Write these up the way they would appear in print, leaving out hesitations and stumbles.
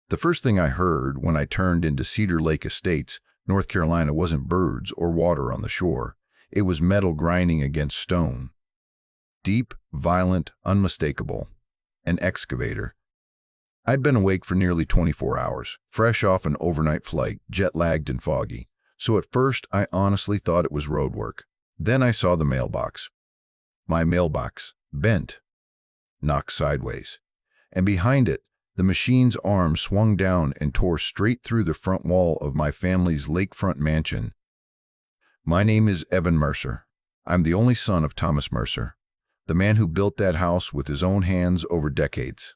The first thing I heard when I turned into Cedar Lake Estates, North Carolina, wasn't birds or water on the shore. It was metal grinding against stone. Deep, violent, unmistakable. An excavator. I'd been awake for nearly 24 hours, fresh off an overnight flight, jet-lagged and foggy. So at first, I honestly thought it was roadwork. Then I saw the mailbox. My mailbox, bent, knocked sideways. And behind it, the machine's arm swung down and tore straight through the front wall of my family's lakefront mansion. My name is Evan Mercer. I'm the only son of Thomas Mercer, the man who built that house with his own hands over decades.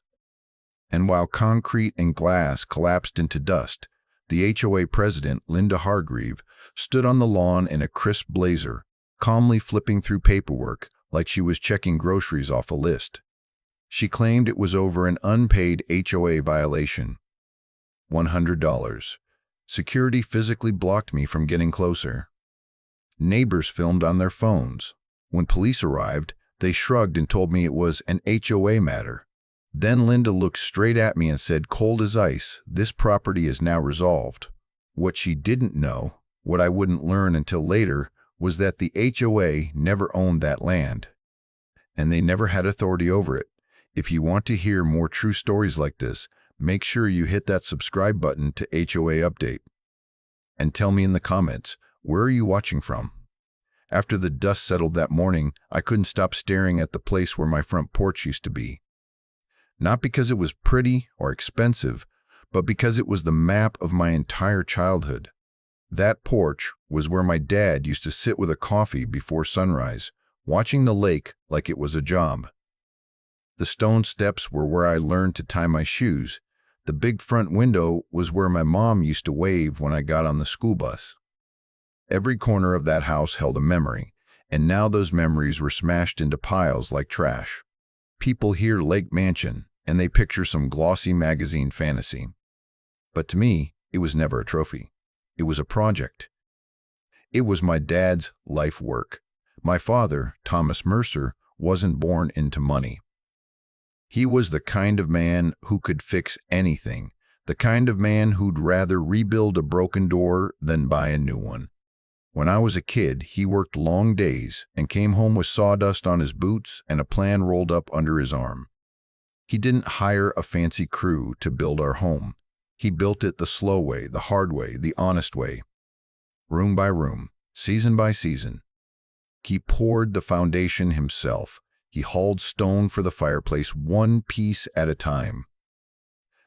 And while concrete and glass collapsed into dust, the HOA president, Linda Hargreeve, stood on the lawn in a crisp blazer, calmly flipping through paperwork like she was checking groceries off a list. She claimed it was over an unpaid HOA violation. $100. Security physically blocked me from getting closer. Neighbors filmed on their phones. When police arrived, they shrugged and told me it was an HOA matter. Then Linda looked straight at me and said, cold as ice, "This property is now resolved." What she didn't know, what I wouldn't learn until later, was that the HOA never owned that land. And they never had authority over it. If you want to hear more true stories like this, make sure you hit that subscribe button to HOA Update. And tell me in the comments, where are you watching from? After the dust settled that morning, I couldn't stop staring at the place where my front porch used to be. Not because it was pretty or expensive, but because it was the map of my entire childhood. That porch was where my dad used to sit with a coffee before sunrise, watching the lake like it was a job. The stone steps were where I learned to tie my shoes. The big front window was where my mom used to wave when I got on the school bus. Every corner of that house held a memory, and now those memories were smashed into piles like trash. People hear Lake Mansion, and they picture some glossy magazine fantasy. But to me, it was never a trophy. It was a project. It was my dad's life work. My father, Thomas Mercer, wasn't born into money. He was the kind of man who could fix anything, the kind of man who'd rather rebuild a broken door than buy a new one. When I was a kid, he worked long days and came home with sawdust on his boots and a plan rolled up under his arm. He didn't hire a fancy crew to build our home. He built it the slow way, the hard way, the honest way. Room by room, season by season. He poured the foundation himself. He hauled stone for the fireplace, one piece at a time.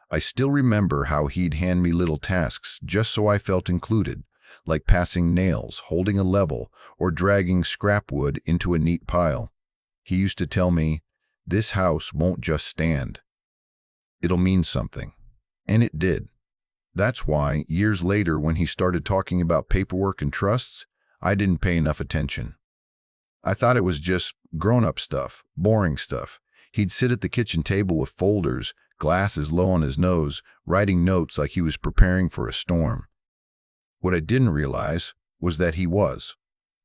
I still remember how he'd hand me little tasks just so I felt included, like passing nails, holding a level, or dragging scrap wood into a neat pile. He used to tell me, "This house won't just stand. It'll mean something." And it did. That's why, years later, when he started talking about paperwork and trusts, I didn't pay enough attention. I thought it was just grown-up stuff, boring stuff. He'd sit at the kitchen table with folders, glasses low on his nose, writing notes like he was preparing for a storm. What I didn't realize was that he was.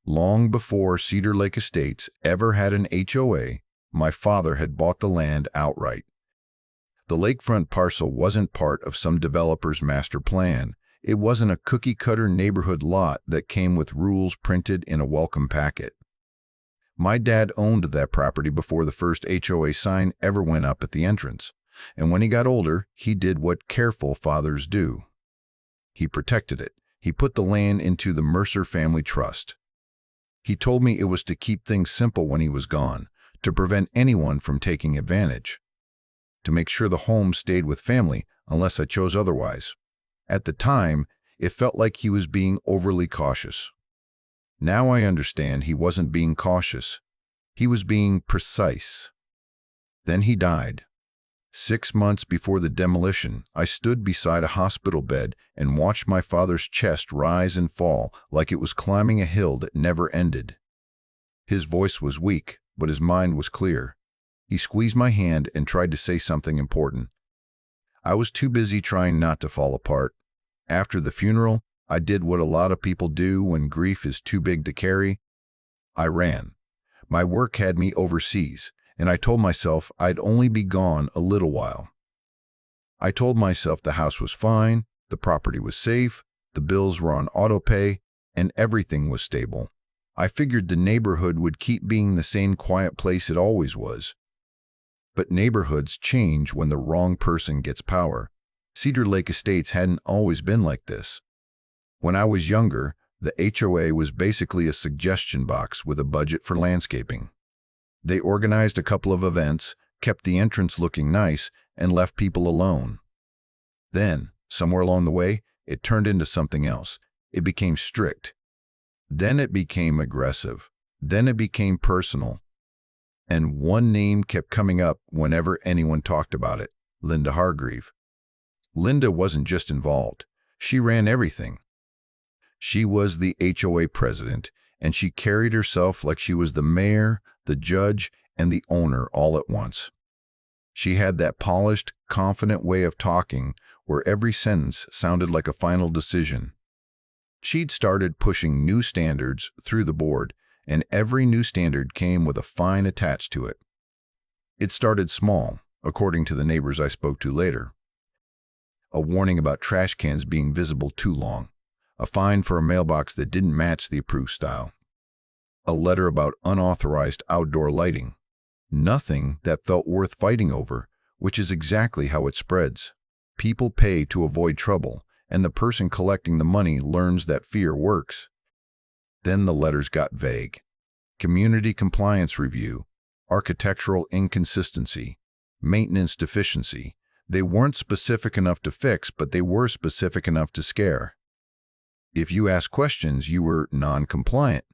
Long before Cedar Lake Estates ever had an HOA, my father had bought the land outright. The lakefront parcel wasn't part of some developer's master plan. It wasn't a cookie-cutter neighborhood lot that came with rules printed in a welcome packet. My dad owned that property before the first HOA sign ever went up at the entrance, and when he got older, he did what careful fathers do. He protected it. He put the land into the Mercer family trust. He told me it was to keep things simple when he was gone, to prevent anyone from taking advantage, to make sure the home stayed with family unless I chose otherwise. At the time, it felt like he was being overly cautious. Now I understand he wasn't being cautious. He was being precise. Then he died. 6 months before the demolition, I stood beside a hospital bed and watched my father's chest rise and fall like it was climbing a hill that never ended. His voice was weak, but his mind was clear. He squeezed my hand and tried to say something important. I was too busy trying not to fall apart. After the funeral, I did what a lot of people do when grief is too big to carry. I ran. My work had me overseas, and I told myself I'd only be gone a little while. I told myself the house was fine, the property was safe, the bills were on auto pay, and everything was stable. I figured the neighborhood would keep being the same quiet place it always was. But neighborhoods change when the wrong person gets power. Cedar Lake Estates hadn't always been like this. When I was younger, the HOA was basically a suggestion box with a budget for landscaping. They organized a couple of events, kept the entrance looking nice, and left people alone. Then, somewhere along the way, it turned into something else. It became strict. Then it became aggressive. Then it became personal. And one name kept coming up whenever anyone talked about it: Linda Hargreeve. Linda wasn't just involved. She ran everything. She was the HOA president, and she carried herself like she was the mayor, the judge, and the owner all at once. She had that polished, confident way of talking where every sentence sounded like a final decision. She'd started pushing new standards through the board, and every new standard came with a fine attached to it. It started small, according to the neighbors I spoke to later. A warning about trash cans being visible too long. A fine for a mailbox that didn't match the approved style. A letter about unauthorized outdoor lighting. Nothing that felt worth fighting over, which is exactly how it spreads. People pay to avoid trouble, and the person collecting the money learns that fear works. Then the letters got vague. Community compliance review, architectural inconsistency, maintenance deficiency. They weren't specific enough to fix, but they were specific enough to scare. If you asked questions, you were non-compliant.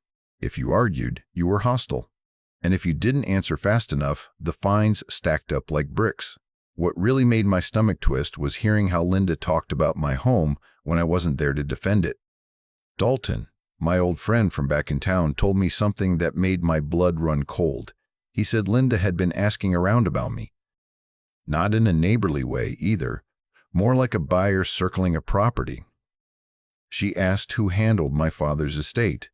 If you argued, you were hostile. And if you didn't answer fast enough, the fines stacked up like bricks. What really made my stomach twist was hearing how Linda talked about my home when I wasn't there to defend it. Dalton, my old friend from back in town, told me something that made my blood run cold. He said Linda had been asking around about me. Not in a neighborly way either, more like a buyer circling a property. She asked who handled my father's estate.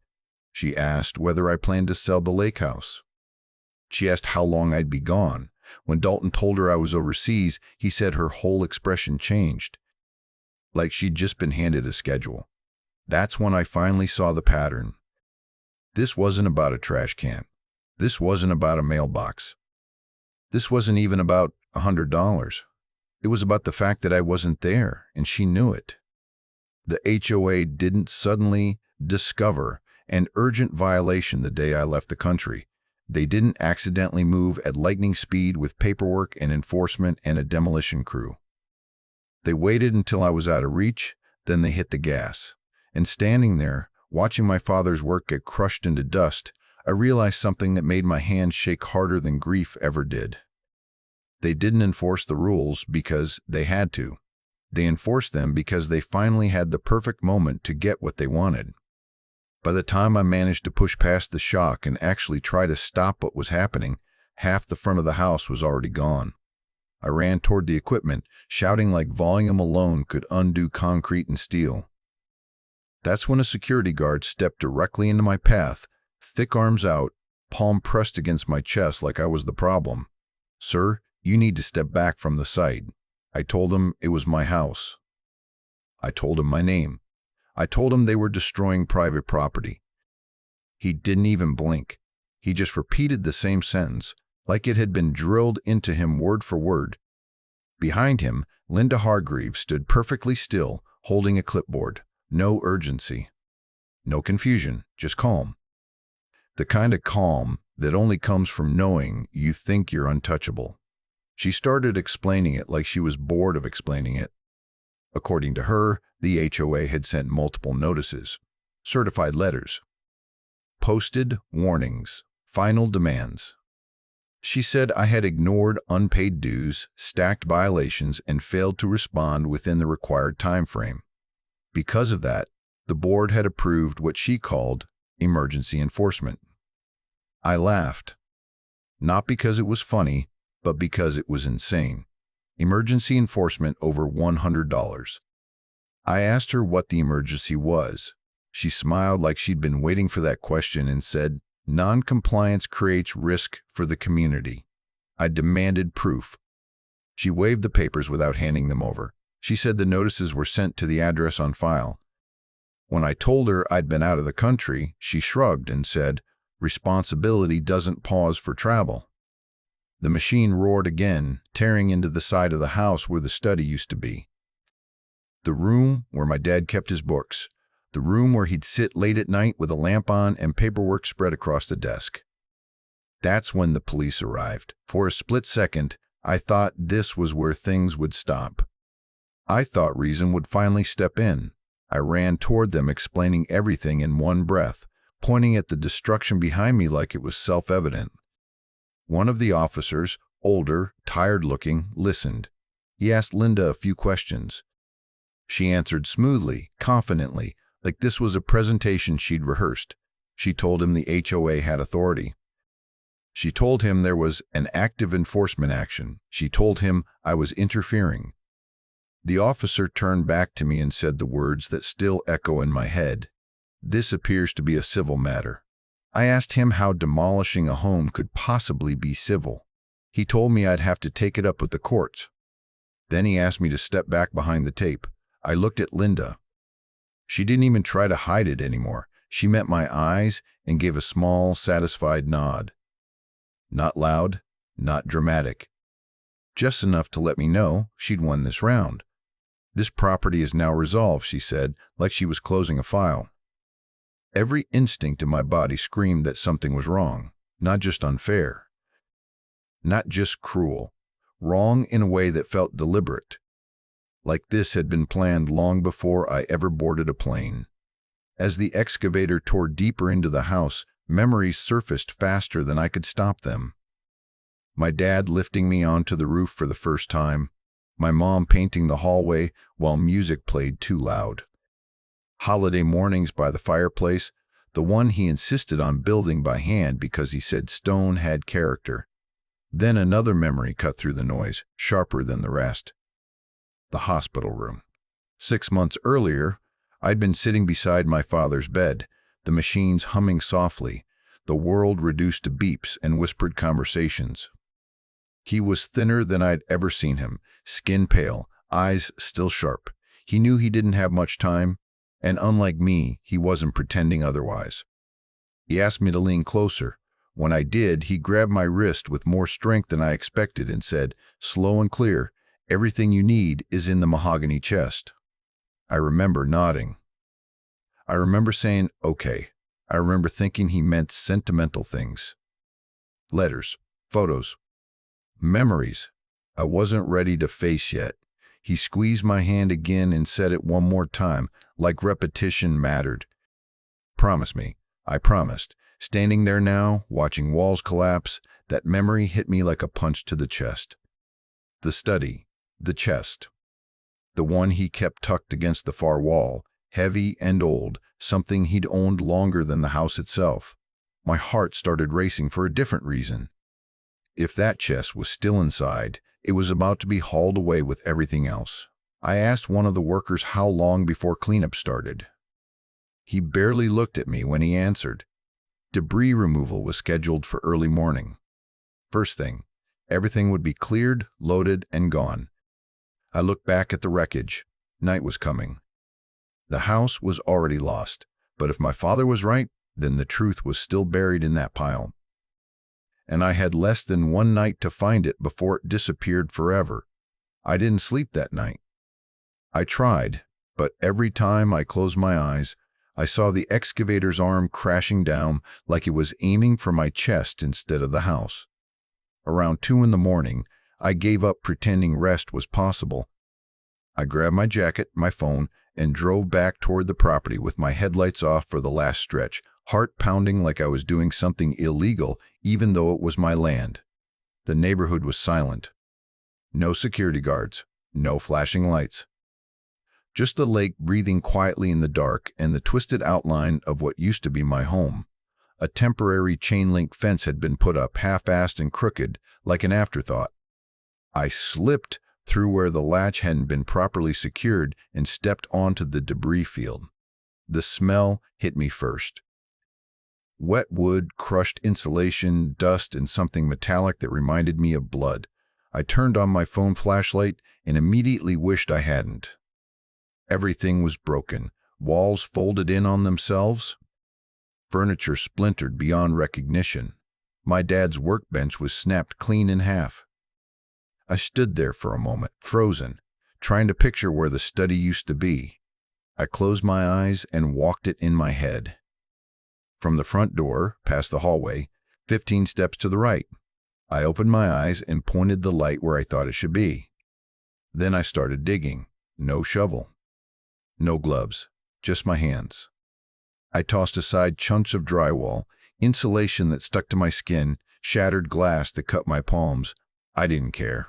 She asked whether I planned to sell the lake house. She asked how long I'd be gone. When Dalton told her I was overseas, he said her whole expression changed, like she'd just been handed a schedule. That's when I finally saw the pattern. This wasn't about a trash can. This wasn't about a mailbox. This wasn't even about $100. It was about the fact that I wasn't there, and she knew it. The HOA didn't suddenly discover an urgent violation the day I left the country. They didn't accidentally move at lightning speed with paperwork and enforcement and a demolition crew. They waited until I was out of reach, then they hit the gas. And standing there, watching my father's work get crushed into dust, I realized something that made my hands shake harder than grief ever did. They didn't enforce the rules because they had to. They enforced them because they finally had the perfect moment to get what they wanted. By the time I managed to push past the shock and actually try to stop what was happening, half the front of the house was already gone. I ran toward the equipment, shouting like volume alone could undo concrete and steel. That's when a security guard stepped directly into my path, thick arms out, palm pressed against my chest like I was the problem. "Sir, you need to step back from the site." I told him it was my house. I told him my name. I told him they were destroying private property. He didn't even blink. He just repeated the same sentence, like it had been drilled into him word for word. Behind him, Linda Hargreeve stood perfectly still, holding a clipboard. No urgency. No confusion, just calm. The kind of calm that only comes from knowing you think you're untouchable. She started explaining it like she was bored of explaining it. According to her, the HOA had sent multiple notices, certified letters, posted warnings, final demands. She said I had ignored unpaid dues, stacked violations, and failed to respond within the required time frame. Because of that, the board had approved what she called emergency enforcement. I laughed, not because it was funny, but because it was insane. Emergency enforcement over $100. I asked her what the emergency was. She smiled like she'd been waiting for that question and said, "Non-compliance creates risk for the community." I demanded proof. She waved the papers without handing them over. She said the notices were sent to the address on file. When I told her I'd been out of the country, she shrugged and said, "Responsibility doesn't pause for travel." The machine roared again, tearing into the side of the house where the study used to be. The room where my dad kept his books. The room where he'd sit late at night with a lamp on and paperwork spread across the desk. That's when the police arrived. For a split second, I thought this was where things would stop. I thought reason would finally step in. I ran toward them, explaining everything in one breath, pointing at the destruction behind me like it was self-evident. One of the officers, older, tired-looking, listened. He asked Linda a few questions. She answered smoothly, confidently, like this was a presentation she'd rehearsed. She told him the HOA had authority. She told him there was an active enforcement action. She told him I was interfering. The officer turned back to me and said the words that still echo in my head. "This appears to be a civil matter." I asked him how demolishing a home could possibly be civil. He told me I'd have to take it up with the courts. Then he asked me to step back behind the tape. I looked at Linda. She didn't even try to hide it anymore. She met my eyes and gave a small, satisfied nod. Not loud, not dramatic. Just enough to let me know she'd won this round. "This property is now resolved," she said, like she was closing a file. Every instinct in my body screamed that something was wrong, not just unfair, not just cruel, wrong in a way that felt deliberate, like this had been planned long before I ever boarded a plane. As the excavator tore deeper into the house, memories surfaced faster than I could stop them. My dad lifting me onto the roof for the first time, my mom painting the hallway while music played too loud. Holiday mornings by the fireplace, the one he insisted on building by hand because he said stone had character. Then another memory cut through the noise, sharper than the rest. The hospital room. 6 months earlier, I'd been sitting beside my father's bed, the machines humming softly, the world reduced to beeps and whispered conversations. He was thinner than I'd ever seen him, skin pale, eyes still sharp. He knew he didn't have much time, and unlike me, he wasn't pretending otherwise. He asked me to lean closer. When I did, he grabbed my wrist with more strength than I expected and said, slow and clear, "Everything you need is in the mahogany chest." I remember nodding. I remember saying, "Okay." I remember thinking he meant sentimental things. Letters, photos, memories I wasn't ready to face yet. He squeezed my hand again and said it one more time, like repetition mattered. "Promise me." I promised. Standing there now, watching walls collapse, that memory hit me like a punch to the chest. The study, the chest. The one he kept tucked against the far wall, heavy and old, something he'd owned longer than the house itself. My heart started racing for a different reason. If that chest was still inside, it was about to be hauled away with everything else. I asked one of the workers how long before cleanup started. He barely looked at me when he answered. Debris removal was scheduled for early morning. First thing, everything would be cleared, loaded, and gone. I looked back at the wreckage. Night was coming. The house was already lost, but if my father was right, then the truth was still buried in that pile. And I had less than one night to find it before it disappeared forever. I didn't sleep that night. I tried, but every time I closed my eyes, I saw the excavator's arm crashing down like it was aiming for my chest instead of the house. Around 2 in the morning, I gave up pretending rest was possible. I grabbed my jacket, my phone, and drove back toward the property with my headlights off for the last stretch, heart pounding like I was doing something illegal even though it was my land. The neighborhood was silent. No security guards, no flashing lights. Just the lake breathing quietly in the dark and the twisted outline of what used to be my home. A temporary chain-link fence had been put up, half-assed and crooked, like an afterthought. I slipped through where the latch hadn't been properly secured and stepped onto the debris field. The smell hit me first. Wet wood, crushed insulation, dust, and something metallic that reminded me of blood. I turned on my phone flashlight and immediately wished I hadn't. Everything was broken, walls folded in on themselves, furniture splintered beyond recognition. My dad's workbench was snapped clean in half. I stood there for a moment, frozen, trying to picture where the study used to be. I closed my eyes and walked it in my head. From the front door, past the hallway, 15 steps to the right. I opened my eyes and pointed the light where I thought it should be. Then I started digging. No shovel. No gloves. Just my hands. I tossed aside chunks of drywall, insulation that stuck to my skin, shattered glass that cut my palms. I didn't care.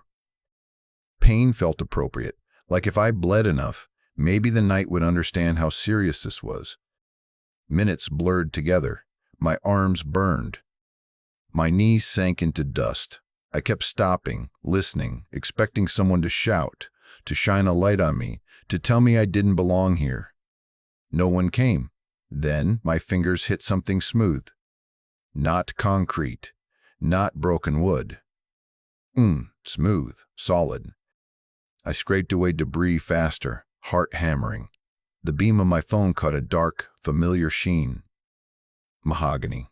Pain felt appropriate, like if I bled enough, maybe the night would understand how serious this was. Minutes blurred together. My arms burned. My knees sank into dust. I kept stopping, listening, expecting someone to shout, to shine a light on me, to tell me I didn't belong here. No one came. Then my fingers hit something smooth. Not concrete. Not broken wood. Smooth, solid. I scraped away debris faster, heart hammering. The beam of my phone caught a dark, familiar sheen. Mahogany.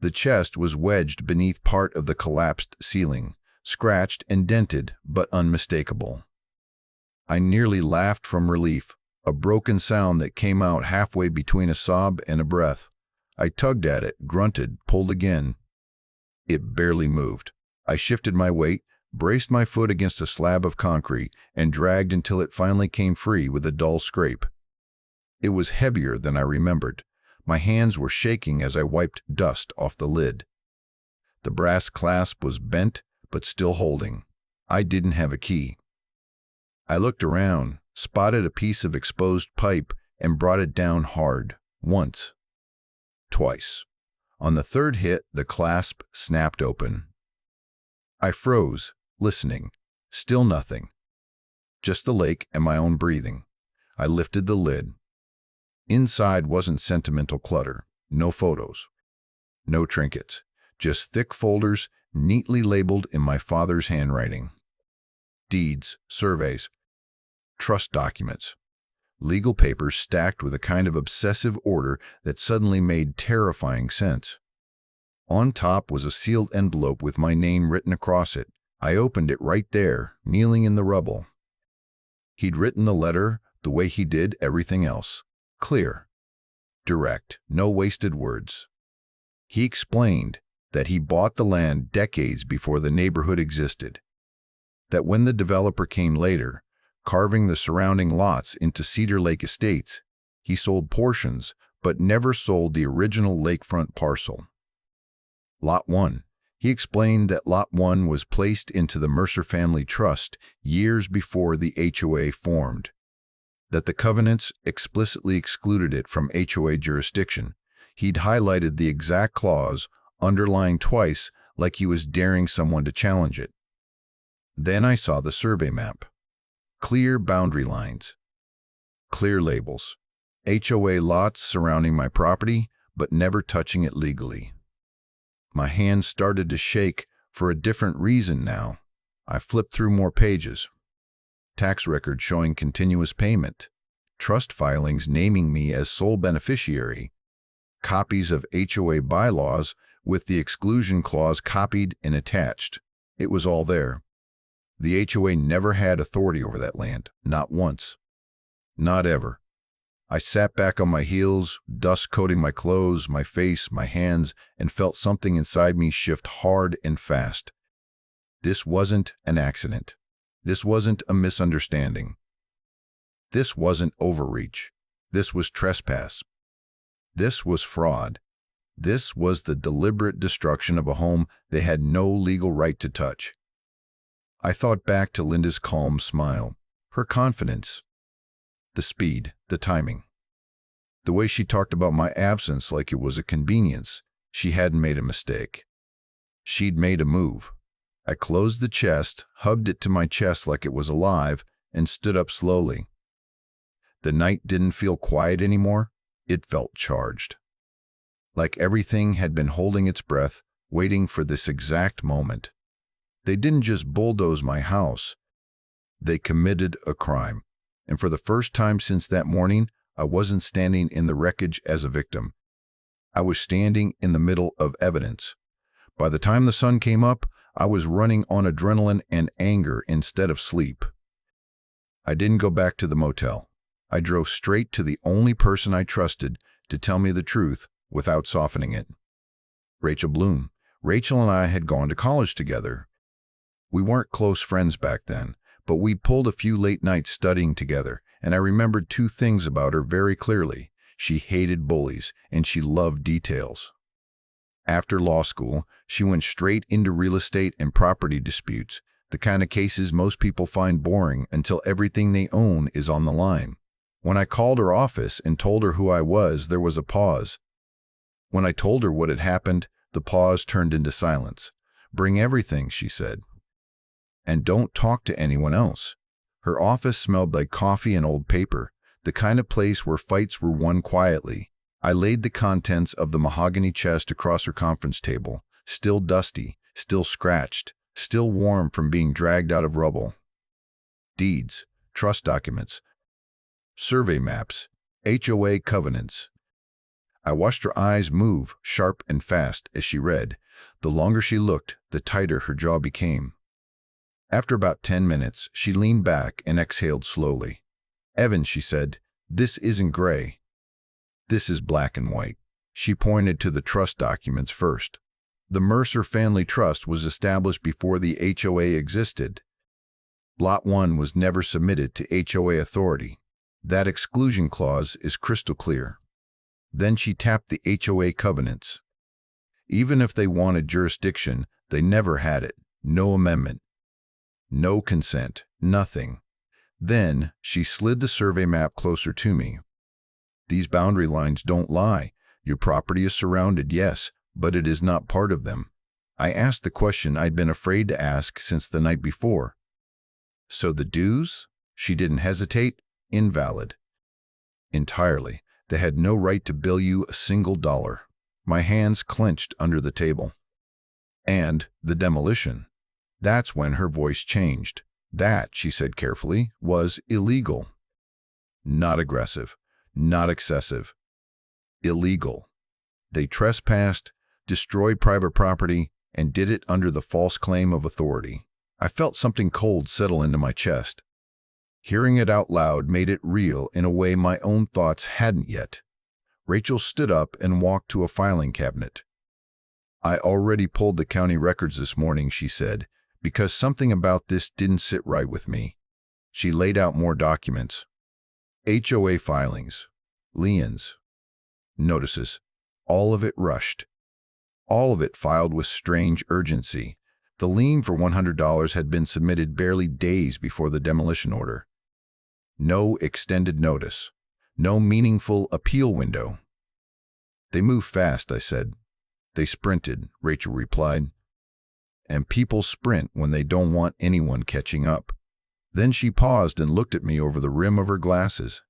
The chest was wedged beneath part of the collapsed ceiling, scratched and dented, but unmistakable. I nearly laughed from relief, a broken sound that came out halfway between a sob and a breath. I tugged at it, grunted, pulled again. It barely moved. I shifted my weight, braced my foot against a slab of concrete, and dragged until it finally came free with a dull scrape. It was heavier than I remembered. My hands were shaking as I wiped dust off the lid. The brass clasp was bent, but still holding. I didn't have a key. I looked around, spotted a piece of exposed pipe, and brought it down hard, once. Twice. On the third hit, the clasp snapped open. I froze, listening. Still nothing. Just the lake and my own breathing. I lifted the lid. Inside wasn't sentimental clutter, no photos, no trinkets, just thick folders neatly labeled in my father's handwriting. Deeds, surveys, trust documents, legal papers stacked with a kind of obsessive order that suddenly made terrifying sense. On top was a sealed envelope with my name written across it. I opened it right there, kneeling in the rubble. He'd written the letter the way he did everything else. Clear, direct, no wasted words. He explained that he bought the land decades before the neighborhood existed, that when the developer came later, carving the surrounding lots into Cedar Lake Estates, he sold portions but never sold the original lakefront parcel. Lot 1. He explained that Lot 1 was placed into the Mercer family trust years before the HOA formed, that the covenants explicitly excluded it from HOA jurisdiction. He'd highlighted the exact clause, underlined twice like he was daring someone to challenge it. Then I saw the survey map. Clear boundary lines. Clear labels. HOA lots surrounding my property, but never touching it legally. My hands started to shake for a different reason now. I flipped through more pages. Tax record showing continuous payment, trust filings naming me as sole beneficiary, copies of HOA bylaws with the exclusion clause copied and attached. It was all there. The HOA never had authority over that land, not once. Not ever. I sat back on my heels, dust coating my clothes, my face, my hands, and felt something inside me shift hard and fast. This wasn't an accident. This wasn't a misunderstanding. This wasn't overreach. This was trespass. This was fraud. This was the deliberate destruction of a home they had no legal right to touch. I thought back to Linda's calm smile, her confidence, the speed, the timing. The way she talked about my absence like it was a convenience. She hadn't made a mistake. She'd made a move. I closed the chest, hugged it to my chest like it was alive, and stood up slowly. The night didn't feel quiet anymore. It felt charged. Like everything had been holding its breath, waiting for this exact moment. They didn't just bulldoze my house. They committed a crime. And for the first time since that morning, I wasn't standing in the wreckage as a victim. I was standing in the middle of evidence. By the time the sun came up, I was running on adrenaline and anger instead of sleep. I didn't go back to the motel. I drove straight to the only person I trusted to tell me the truth without softening it. Rachel Bloom. Rachel and I had gone to college together. We weren't close friends back then, but we pulled a few late nights studying together, and I remembered two things about her very clearly. She hated bullies, and she loved details. After law school, she went straight into real estate and property disputes, the kind of cases most people find boring until everything they own is on the line. When I called her office and told her who I was, there was a pause. When I told her what had happened, the pause turned into silence. "Bring everything," she said. "And don't talk to anyone else." Her office smelled like coffee and old paper, the kind of place where fights were won quietly. I laid the contents of the mahogany chest across her conference table, still dusty, still scratched, still warm from being dragged out of rubble. Deeds, trust documents, survey maps, HOA covenants. I watched her eyes move, sharp and fast, as she read. The longer she looked, the tighter her jaw became. After about 10 minutes, she leaned back and exhaled slowly. "Evan," she said, "this isn't gray. This is black and white." She pointed to the trust documents first. The Mercer Family Trust was established before the HOA existed. Lot 1 was never submitted to HOA authority. That exclusion clause is crystal clear. Then she tapped the HOA covenants. Even if they wanted jurisdiction, they never had it. No amendment. No consent. Nothing. Then she slid the survey map closer to me. "These boundary lines don't lie. Your property is surrounded, yes, but it is not part of them." I asked the question I'd been afraid to ask since the night before. "So the dues?" She didn't hesitate. "Invalid. Entirely. They had no right to bill you a single dollar." My hands clenched under the table. "And the demolition." That's when her voice changed. "That," she said carefully, "was illegal. Not aggressive, not excessive. Illegal. They trespassed, destroyed private property, and did it under the false claim of authority." I felt something cold settle into my chest. Hearing it out loud made it real in a way my own thoughts hadn't yet. Rachel stood up and walked to a filing cabinet. "I already pulled the county records this morning," she said, "because something about this didn't sit right with me." She laid out more documents. HOA filings, liens, notices, all of it rushed. All of it filed with strange urgency. The lien for $100 had been submitted barely days before the demolition order. No extended notice. No meaningful appeal window. "They move fast," I said. "They sprinted," Rachel replied. "And people sprint when they don't want anyone catching up." Then she paused and looked at me over the rim of her glasses.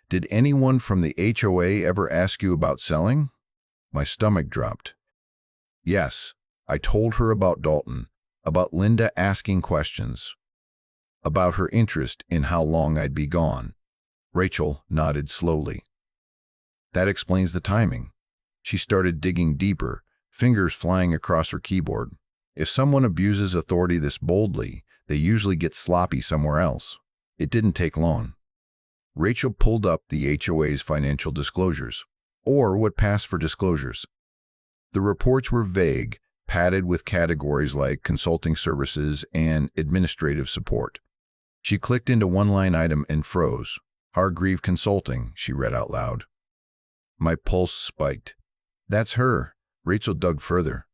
"Did anyone from the HOA ever ask you about selling?" My stomach dropped. "Yes." I told her about Dalton, about Linda asking questions, about her interest in how long I'd be gone. Rachel nodded slowly. "That explains the timing." She started digging deeper, fingers flying across her keyboard. "If someone abuses authority this boldly, they usually get sloppy somewhere else." It didn't take long. Rachel pulled up the HOA's financial disclosures, or what passed for disclosures. The reports were vague, padded with categories like consulting services and administrative support. She clicked into one line item and froze. "Hargreeve Consulting," she read out loud. My pulse spiked. "That's her." Rachel dug further.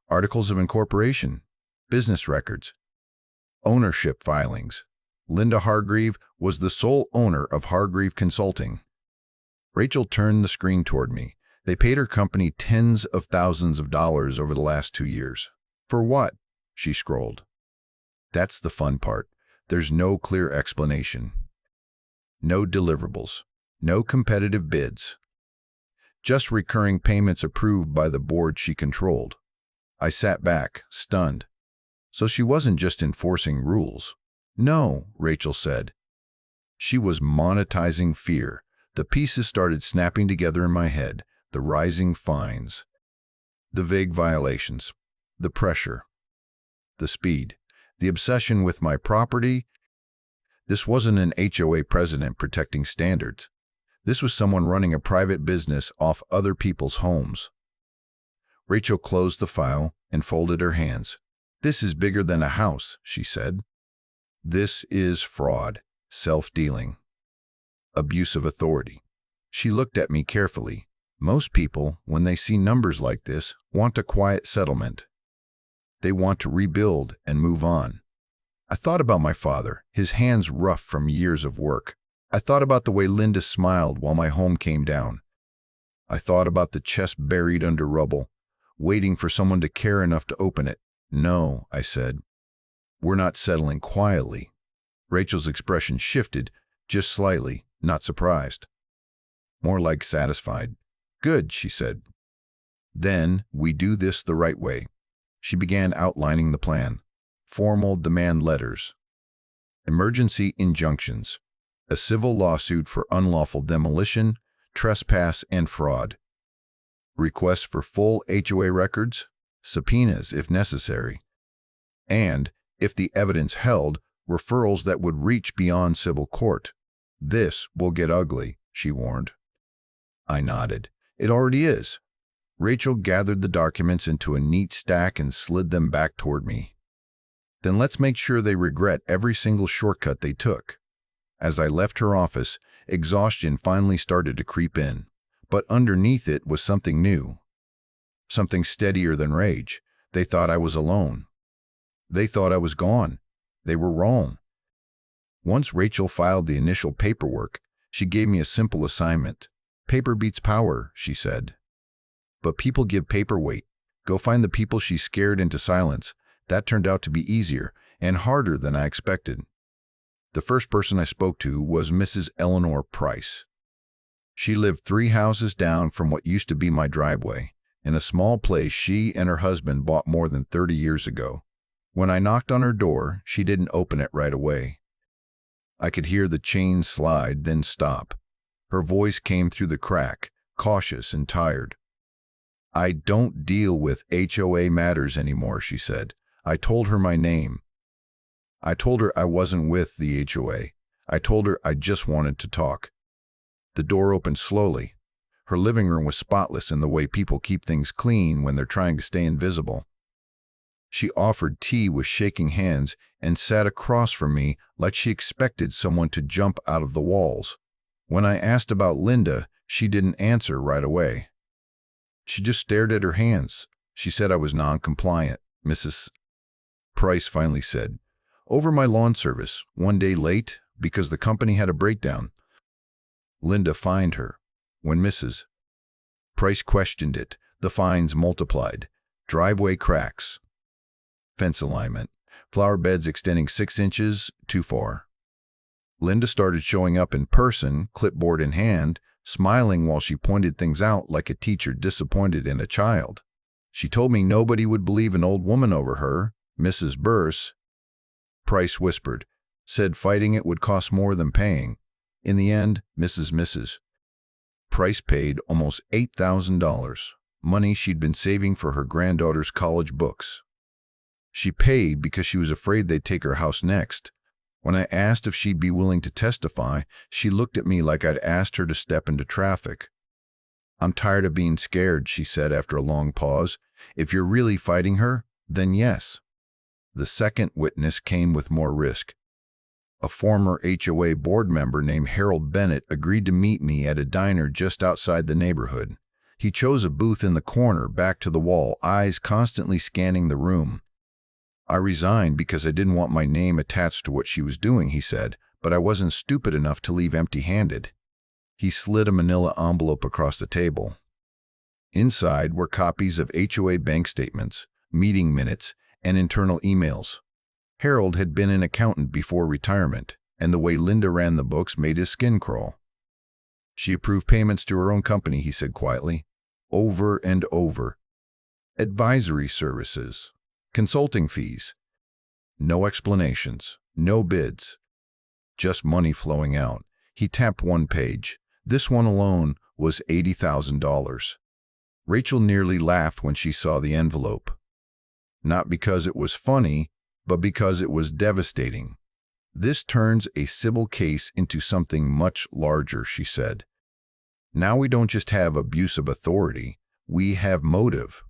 Articles of incorporation, business records, ownership filings. Linda Hargreeve was the sole owner of Hargreeve Consulting. Rachel turned the screen toward me. "They paid her company tens of thousands of dollars over the last 2 years. For what?" She scrolled. "That's the fun part. There's no clear explanation. No deliverables. No competitive bids. Just recurring payments approved by the board she controlled." I sat back, stunned. So she wasn't just enforcing rules. No, Rachel said. She was monetizing fear. The pieces started snapping together in my head. The rising fines, the vague violations, the pressure, the speed, the obsession with my property. This wasn't an HOA president protecting standards. This was someone running a private business off other people's homes. Rachel closed the file and folded her hands. This is bigger than a house, she said. This is fraud, self-dealing, abuse of authority. She looked at me carefully. Most people, when they see numbers like this, want a quiet settlement. They want to rebuild and move on. I thought about my father, his hands rough from years of work. I thought about the way Linda smiled while my home came down. I thought about the chest buried under rubble, waiting for someone to care enough to open it. No, I said. We're not settling quietly. Rachel's expression shifted, just slightly, not surprised. More like satisfied. Good, she said. Then we do this the right way. She began outlining the plan. Formal demand letters. Emergency injunctions. A civil lawsuit for unlawful demolition, trespass, and fraud. Requests for full HOA records, subpoenas if necessary. And, if the evidence held, referrals that would reach beyond civil court. This will get ugly, she warned. I nodded. It already is. Rachel gathered the documents into a neat stack and slid them back toward me. Then let's make sure they regret every single shortcut they took. As I left her office, exhaustion finally started to creep in. But underneath it was something new. Something steadier than rage. They thought I was alone. They thought I was gone. They were wrong. Once Rachel filed the initial paperwork, she gave me a simple assignment. Paper beats power, she said. But people give paper weight. Go find the people she scared into silence. That turned out to be easier and harder than I expected. The first person I spoke to was Mrs. Eleanor Price. She lived 3 houses down from what used to be my driveway, in a small place she and her husband bought more than 30 years ago. When I knocked on her door, she didn't open it right away. I could hear the chain slide, then stop. Her voice came through the crack, cautious and tired. I don't deal with HOA matters anymore, she said. I told her my name. I told her I wasn't with the HOA. I told her I just wanted to talk. The door opened slowly. Her living room was spotless in the way people keep things clean when they're trying to stay invisible. She offered tea with shaking hands and sat across from me like she expected someone to jump out of the walls. When I asked about Linda, she didn't answer right away. She just stared at her hands. She said I was non-compliant. Mrs. Price finally said, "Over my lawn service, 1 day late because the company had a breakdown." Linda fined her. When Mrs. Price questioned it, the fines multiplied. Driveway cracks, fence alignment, flower beds extending 6 inches too far. Linda started showing up in person, clipboard in hand, smiling while she pointed things out like a teacher disappointed in a child. She told me nobody would believe an old woman over her. Mrs. Burse, Price whispered, said fighting it would cost more than paying. In the end, Mrs. Price paid almost $8,000, money she'd been saving for her granddaughter's college books. She paid because she was afraid they'd take her house next. When I asked if she'd be willing to testify, she looked at me like I'd asked her to step into traffic. "I'm tired of being scared," she said after a long pause. "If you're really fighting her, then yes." The second witness came with more risk. A former HOA board member named Harold Bennett agreed to meet me at a diner just outside the neighborhood. He chose a booth in the corner, back to the wall, eyes constantly scanning the room. "I resigned because I didn't want my name attached to what she was doing," he said, "but I wasn't stupid enough to leave empty-handed." He slid a manila envelope across the table. Inside were copies of HOA bank statements, meeting minutes, and internal emails. Harold had been an accountant before retirement, and the way Linda ran the books made his skin crawl. "She approved payments to her own company," he said quietly, "over and over. Advisory services, consulting fees, No explanations, no bids, just money flowing out. He tapped one page. This one alone was $80,000. Rachel nearly laughed when she saw the envelope. Not because it was funny, but because it was devastating. This turns a civil case into something much larger, she said. Now we don't just have abuse of authority, we have motive.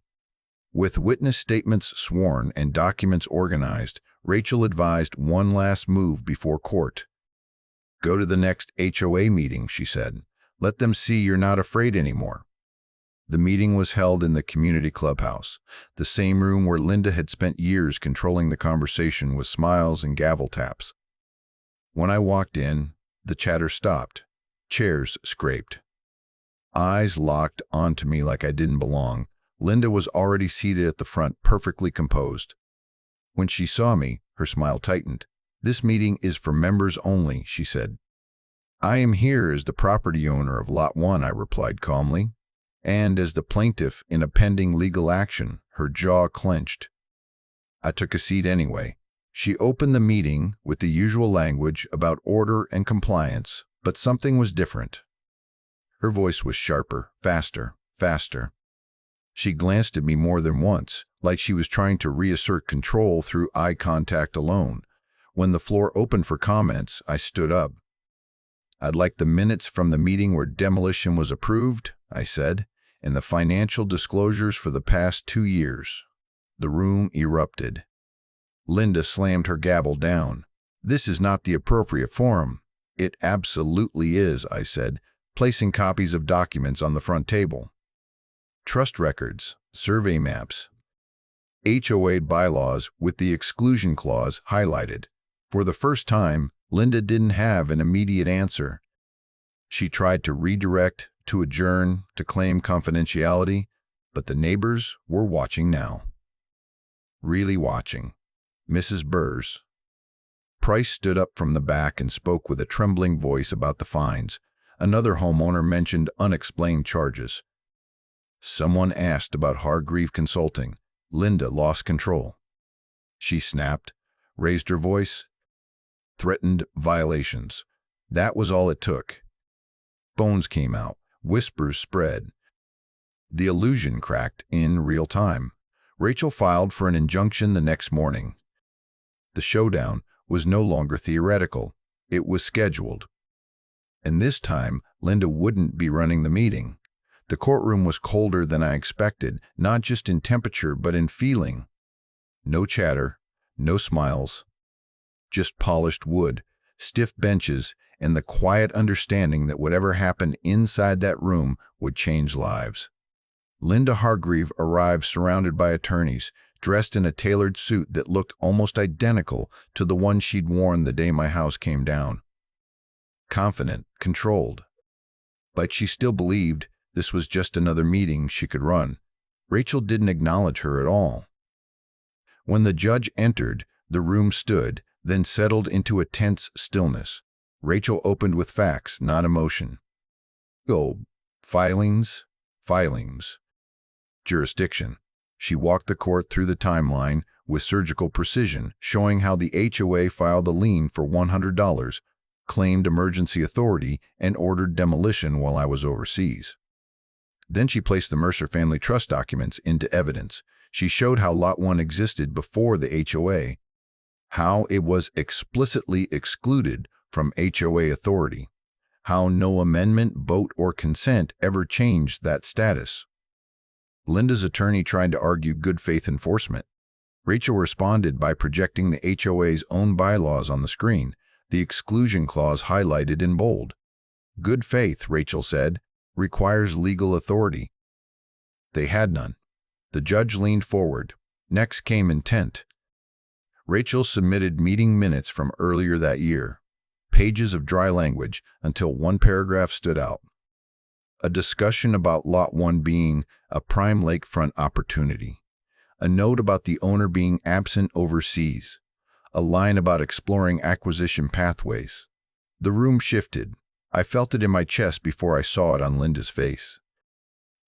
With witness statements sworn and documents organized, Rachel advised one last move before court. Go to the next HOA meeting, she said. Let them see you're not afraid anymore. The meeting was held in the community clubhouse, the same room where Linda had spent years controlling the conversation with smiles and gavel taps. When I walked in, the chatter stopped. Chairs scraped. Eyes locked onto me like I didn't belong. Linda was already seated at the front, perfectly composed. When she saw me, her smile tightened. This meeting is for members only, she said. I am here as the property owner of Lot 1, I replied calmly. And as the plaintiff in a pending legal action, her jaw clenched. I took a seat anyway. She opened the meeting with the usual language about order and compliance, but something was different. Her voice was sharper, faster, faster. She glanced at me more than once, like she was trying to reassert control through eye contact alone. When the floor opened for comments, I stood up. I'd like the minutes from the meeting where demolition was approved, I said, and the financial disclosures for the past 2 years. The room erupted. Linda slammed her gavel down. This is not the appropriate forum. It absolutely is, I said, placing copies of documents on the front table. Trust records, survey maps, HOA bylaws with the exclusion clause highlighted. For the first time, Linda didn't have an immediate answer. She tried to redirect, to adjourn, to claim confidentiality, but the neighbors were watching now. Really watching. Mrs. Burrs. Price stood up from the back and spoke with a trembling voice about the fines. Another homeowner mentioned unexplained charges. Someone asked about Hargreeve Consulting. Linda lost control. She snapped, raised her voice, threatened violations. That was all it took. Phones came out. Whispers spread. The illusion cracked in real time. Rachel filed for an injunction the next morning. The showdown was no longer theoretical. It was scheduled. And this time, Linda wouldn't be running the meeting. The courtroom was colder than I expected, not just in temperature but in feeling. No chatter, no smiles, just polished wood, stiff benches, and the quiet understanding that whatever happened inside that room would change lives. Linda Hargreeve arrived surrounded by attorneys, dressed in a tailored suit that looked almost identical to the one she'd worn the day my house came down. Confident, controlled. But she still believed this was just another meeting she could run. Rachel didn't acknowledge her at all. When the judge entered, the room stood, then settled into a tense stillness. Rachel opened with facts, not emotion. Oh, filings. Jurisdiction. She walked the court through the timeline with surgical precision, showing how the HOA filed a lien for $100, claimed emergency authority, and ordered demolition while I was overseas. Then she placed the Mercer family trust documents into evidence. She showed how Lot 1 existed before the HOA, how it was explicitly excluded from HOA authority, how no amendment, vote, or consent ever changed that status. Linda's attorney tried to argue good faith enforcement. Rachel responded by projecting the HOA's own bylaws on the screen, the exclusion clause highlighted in bold. Good faith, Rachel said, requires legal authority. They had none. The judge leaned forward. Next came intent. Rachel submitted meeting minutes from earlier that year, pages of dry language until one paragraph stood out. A discussion about Lot 1 being a prime lakefront opportunity, a note about the owner being absent overseas, a line about exploring acquisition pathways. The room shifted. I felt it in my chest before I saw it on Linda's face.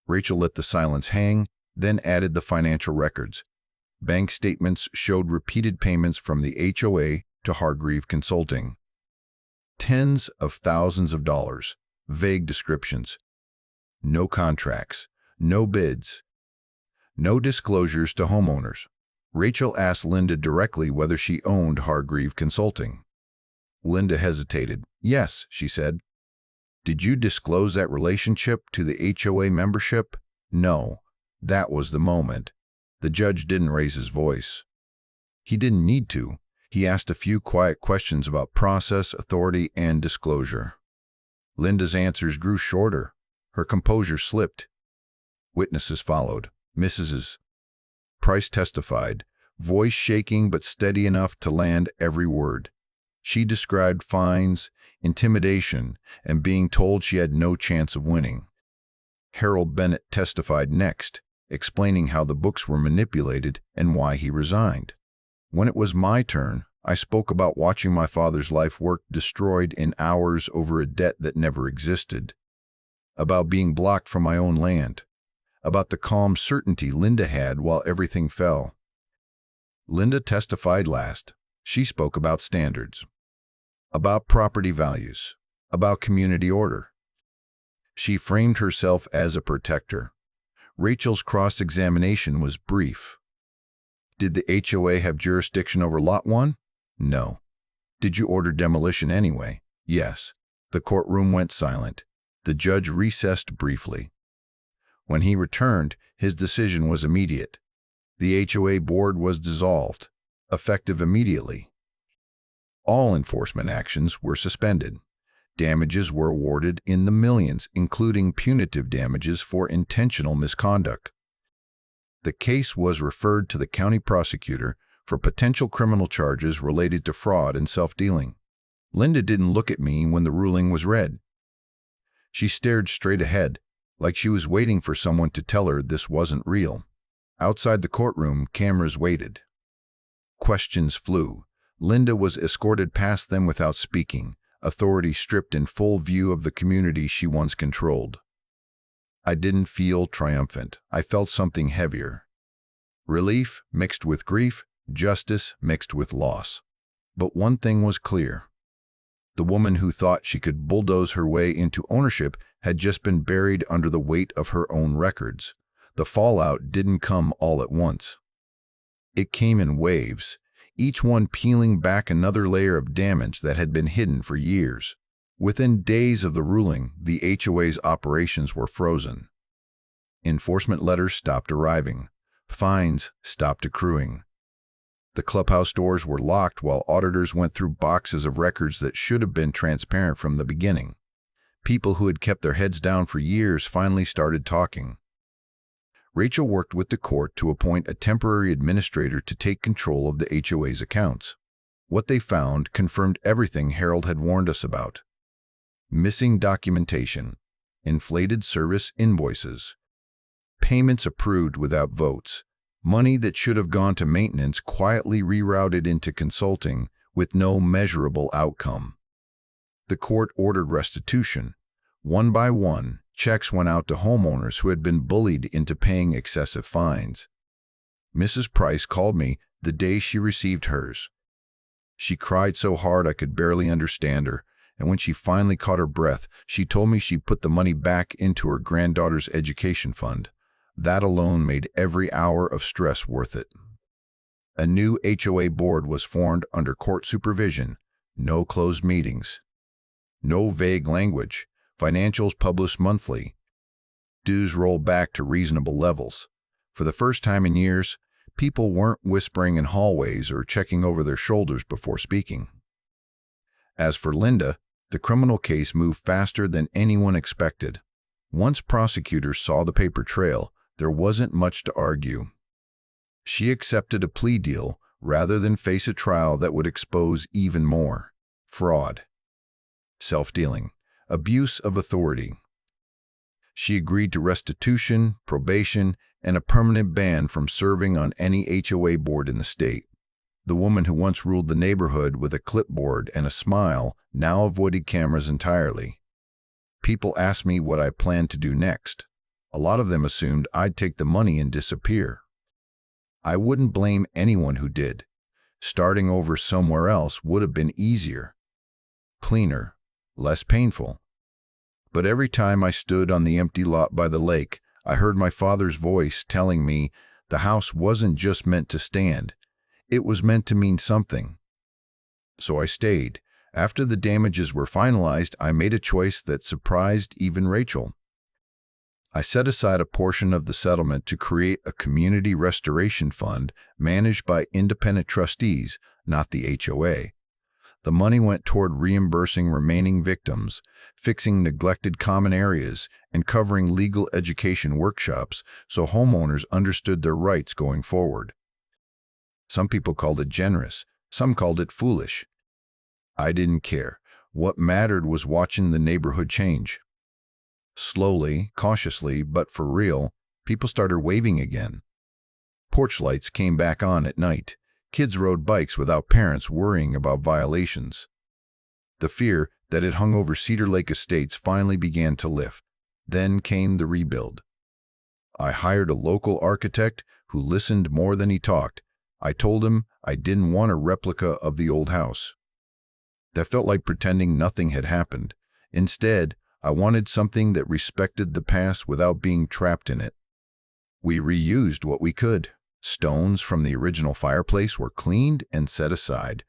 Rachel let the silence hang, then added the financial records. Bank statements showed repeated payments from the HOA to Hargreeve Consulting. Tens of thousands of dollars. Vague descriptions. No contracts. No bids. No disclosures to homeowners. Rachel asked Linda directly whether she owned Hargreeve Consulting. Linda hesitated. Yes, she said. Did you disclose that relationship to the HOA membership? No. That was the moment. The judge didn't raise his voice. He didn't need to. He asked a few quiet questions about process, authority, and disclosure. Linda's answers grew shorter. Her composure slipped. Witnesses followed. Mrs. Price testified, voice shaking but steady enough to land every word. She described fines, intimidation, and being told she had no chance of winning. Harold Bennett testified next, explaining how the books were manipulated and why he resigned. When it was my turn, I spoke about watching my father's life work destroyed in hours over a debt that never existed, about being blocked from my own land, about the calm certainty Linda had while everything fell. Linda testified last. She spoke about standards, about property values, about community order. She framed herself as a protector. Rachel's cross-examination was brief. Did the HOA have jurisdiction over Lot 1? No. Did you order demolition anyway? Yes. The courtroom went silent. The judge recessed briefly. When he returned, his decision was immediate. The HOA board was dissolved, effective immediately. All enforcement actions were suspended. Damages were awarded in the millions, including punitive damages for intentional misconduct. The case was referred to the county prosecutor for potential criminal charges related to fraud and self-dealing. Linda didn't look at me when the ruling was read. She stared straight ahead, like she was waiting for someone to tell her this wasn't real. Outside the courtroom, cameras waited. Questions flew. Linda was escorted past them without speaking, authority stripped in full view of the community she once controlled. I didn't feel triumphant. I felt something heavier. Relief mixed with grief, justice mixed with loss. But one thing was clear. The woman who thought she could bulldoze her way into ownership had just been buried under the weight of her own records. The fallout didn't come all at once. It came in waves, each one peeling back another layer of damage that had been hidden for years. Within days of the ruling, the HOA's operations were frozen. Enforcement letters stopped arriving. Fines stopped accruing. The clubhouse doors were locked while auditors went through boxes of records that should have been transparent from the beginning. People who had kept their heads down for years finally started talking. Rachel worked with the court to appoint a temporary administrator to take control of the HOA's accounts. What they found confirmed everything Harold had warned us about. Missing documentation, inflated service invoices, payments approved without votes, money that should have gone to maintenance quietly rerouted into consulting with no measurable outcome. The court ordered restitution. One by one, checks went out to homeowners who had been bullied into paying excessive fines. Mrs. Price called me the day she received hers. She cried so hard I could barely understand her, and when she finally caught her breath, she told me she put the money back into her granddaughter's education fund. That alone made every hour of stress worth it. A new HOA board was formed under court supervision. No closed meetings. No vague language. Financials published monthly. Dues rolled back to reasonable levels. For the first time in years, people weren't whispering in hallways or checking over their shoulders before speaking. As for Linda, the criminal case moved faster than anyone expected. Once prosecutors saw the paper trail, there wasn't much to argue. She accepted a plea deal rather than face a trial that would expose even more fraud, self-dealing, abuse of authority. She agreed to restitution, probation, and a permanent ban from serving on any HOA board in the state. The woman who once ruled the neighborhood with a clipboard and a smile now avoided cameras entirely. People asked me what I planned to do next. A lot of them assumed I'd take the money and disappear. I wouldn't blame anyone who did. Starting over somewhere else would have been easier, cleaner, less painful. But every time I stood on the empty lot by the lake, I heard my father's voice telling me the house wasn't just meant to stand, it was meant to mean something. So I stayed. After the damages were finalized, I made a choice that surprised even Rachel. I set aside a portion of the settlement to create a community restoration fund managed by independent trustees, not the HOA. The money went toward reimbursing remaining victims, fixing neglected common areas, and covering legal education workshops so homeowners understood their rights going forward. Some people called it generous, some called it foolish. I didn't care. What mattered was watching the neighborhood change. Slowly, cautiously, but for real, people started waving again. Porch lights came back on at night. Kids rode bikes without parents worrying about violations. The fear that had hung over Cedar Lake Estates finally began to lift. Then came the rebuild. I hired a local architect who listened more than he talked. I told him I didn't want a replica of the old house. That felt like pretending nothing had happened. Instead, I wanted something that respected the past without being trapped in it. We reused what we could. Stones from the original fireplace were cleaned and set aside.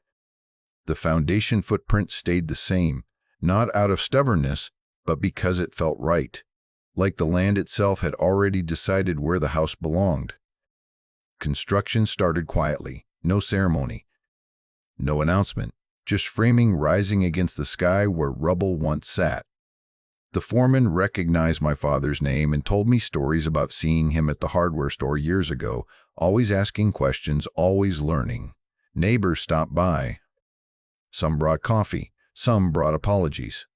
The foundation footprint stayed the same, not out of stubbornness, but because it felt right, like the land itself had already decided where the house belonged. Construction started quietly, no ceremony, no announcement, just framing rising against the sky where rubble once sat. The foreman recognized my father's name and told me stories about seeing him at the hardware store years ago, always asking questions, always learning. Neighbors stopped by. Some brought coffee, some brought apologies.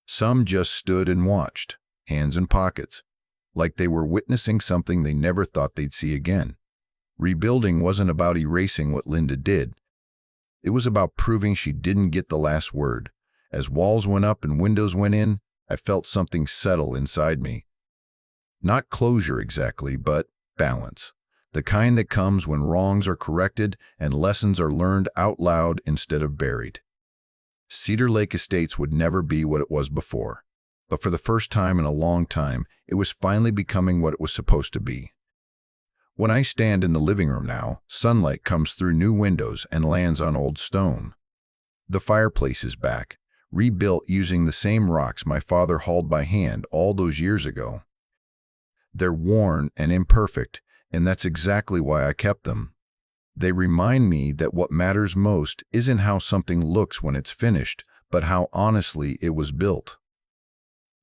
Some just stood and watched, hands in pockets, like they were witnessing something they never thought they'd see again. Rebuilding wasn't about erasing what Linda did. It was about proving she didn't get the last word. As walls went up and windows went in, I felt something settle inside me. Not closure exactly, but balance. The kind that comes when wrongs are corrected and lessons are learned out loud instead of buried. Cedar Lake Estates would never be what it was before, but for the first time in a long time, it was finally becoming what it was supposed to be. When I stand in the living room now, sunlight comes through new windows and lands on old stone. The fireplace is back, rebuilt using the same rocks my father hauled by hand all those years ago. They're worn and imperfect, and that's exactly why I kept them. They remind me that what matters most isn't how something looks when it's finished, but how honestly it was built.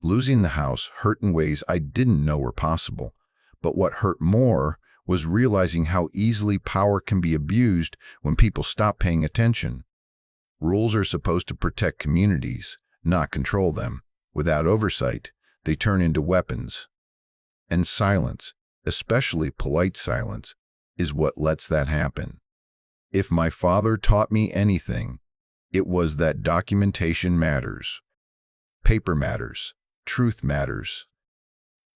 Losing the house hurt in ways I didn't know were possible, but what hurt more was realizing how easily power can be abused when people stop paying attention. Rules are supposed to protect communities, not control them. Without oversight, they turn into weapons. And silence, especially polite silence, is what lets that happen. If my father taught me anything, it was that documentation matters. Paper matters. Truth matters.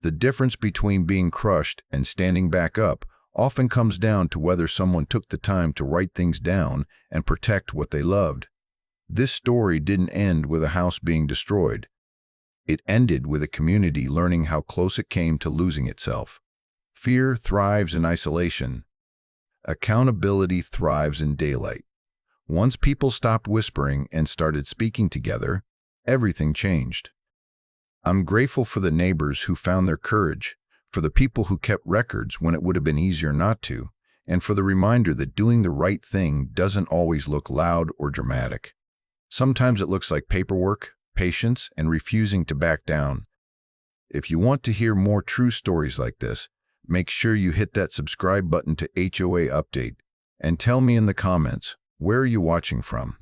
The difference between being crushed and standing back up often comes down to whether someone took the time to write things down and protect what they loved. This story didn't end with a house being destroyed. It ended with a community learning how close it came to losing itself. Fear thrives in isolation. Accountability thrives in daylight. Once people stopped whispering and started speaking together, everything changed. I'm grateful for the neighbors who found their courage, for the people who kept records when it would have been easier not to, and for the reminder that doing the right thing doesn't always look loud or dramatic. Sometimes it looks like paperwork, patience, and refusing to back down. If you want to hear more true stories like this, make sure you hit that subscribe button to HOA Update and tell me in the comments, where are you watching from?